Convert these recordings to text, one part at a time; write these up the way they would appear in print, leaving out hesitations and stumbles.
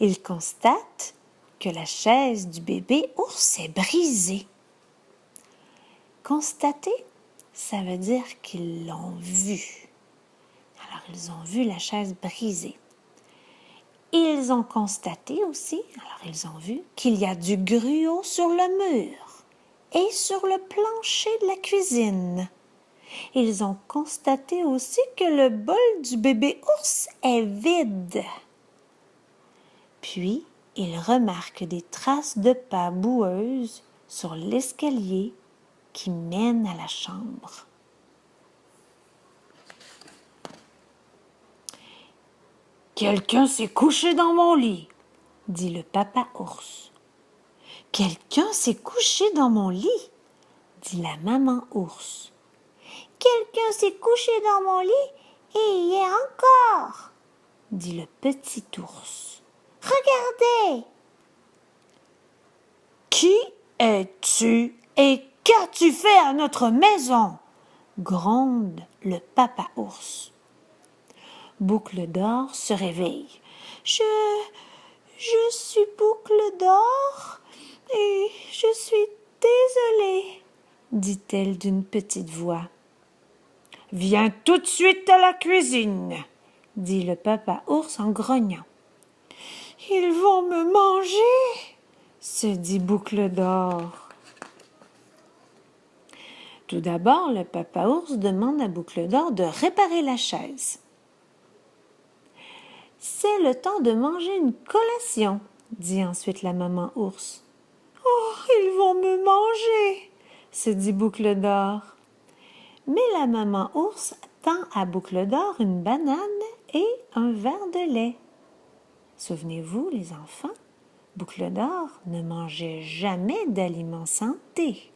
Il constate que la chaise du bébé ours est brisée. Constater, ça veut dire qu'ils l'ont vue. Alors, ils ont vu la chaise brisée. Ils ont constaté aussi, alors ils ont vu, qu'il y a du gruau sur le mur et sur le plancher de la cuisine. Ils ont constaté aussi que le bol du bébé ours est vide. Puis, ils remarquent des traces de pas boueuses sur l'escalier qui mène à la chambre. « Quelqu'un s'est couché dans mon lit », dit le papa ours. « Quelqu'un s'est couché dans mon lit », dit la maman ours. « Quelqu'un s'est couché dans mon lit et y est encore », dit le petit ours. « Regardez !»« Qui es-tu et qu'as-tu fait à notre maison ?» gronde le papa ours. Boucle d'or se réveille. Je suis Boucle d'or et je suis désolée, dit-elle d'une petite voix. Viens tout de suite à la cuisine, dit le papa ours en grognant. Ils vont me manger, se dit Boucle d'or. Tout d'abord, le papa ours demande à Boucle d'or de réparer la chaise. C'est le temps de manger une collation, dit ensuite la maman ours. Oh, ils vont me manger, se dit Boucle d'or. Mais la maman ours tend à Boucle d'or une banane et un verre de lait. Souvenez-vous, les enfants, Boucle d'or ne mangeait jamais d'aliments santé.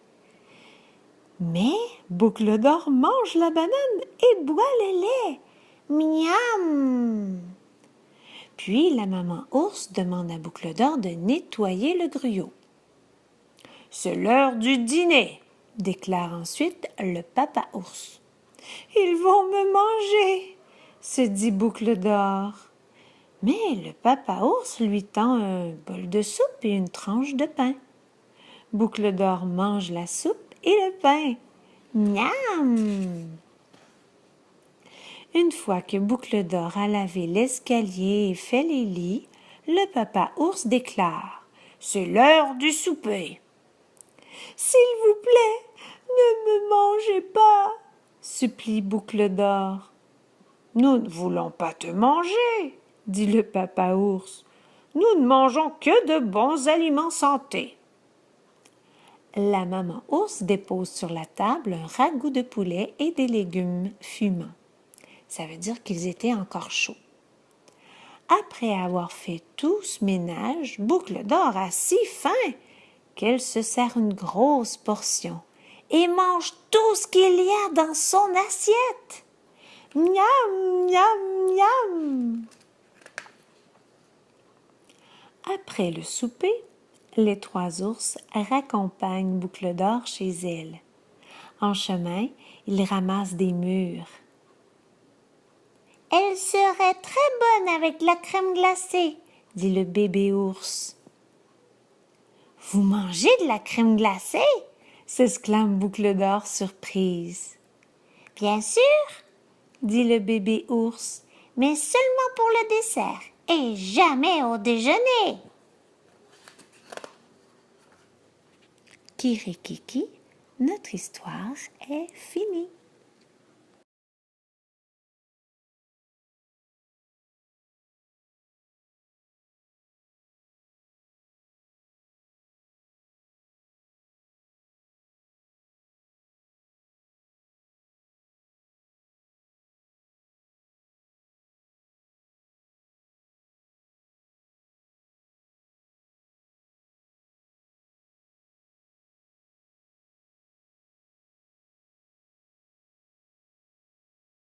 Mais Boucle d'or mange la banane et boit le lait. Miam! Puis la maman ours demande à Boucle d'or de nettoyer le gruau. « C'est l'heure du dîner », déclare ensuite le papa ours. « Ils vont me manger », se dit Boucle d'or. Mais le papa ours lui tend un bol de soupe et une tranche de pain. Boucle d'or mange la soupe et le pain. Miam! Une fois que Boucle d'or a lavé l'escalier et fait les lits, le papa ours déclare « C'est l'heure du souper !»« S'il vous plaît, ne me mangez pas !» supplie Boucle d'or. « Nous ne voulons pas te manger !» dit le papa ours. « Nous ne mangeons que de bons aliments santé. » La maman ours dépose sur la table un ragoût de poulet et des légumes fumants. Ça veut dire qu'ils étaient encore chauds. Après avoir fait tout ce ménage, Boucle d'or a si faim qu'elle se sert une grosse portion et mange tout ce qu'il y a dans son assiette. Miam, miam, miam! Après le souper, les trois ours raccompagnent Boucle d'or chez elle. En chemin, ils ramassent des mûres. « Elle serait très bonne avec la crème glacée, » dit le bébé ours. « Vous mangez de la crème glacée ?» s'exclame Boucle d'or surprise. « Bien sûr, » dit le bébé ours, « mais seulement pour le dessert et jamais au déjeuner. » Kirikiki, notre histoire est finie.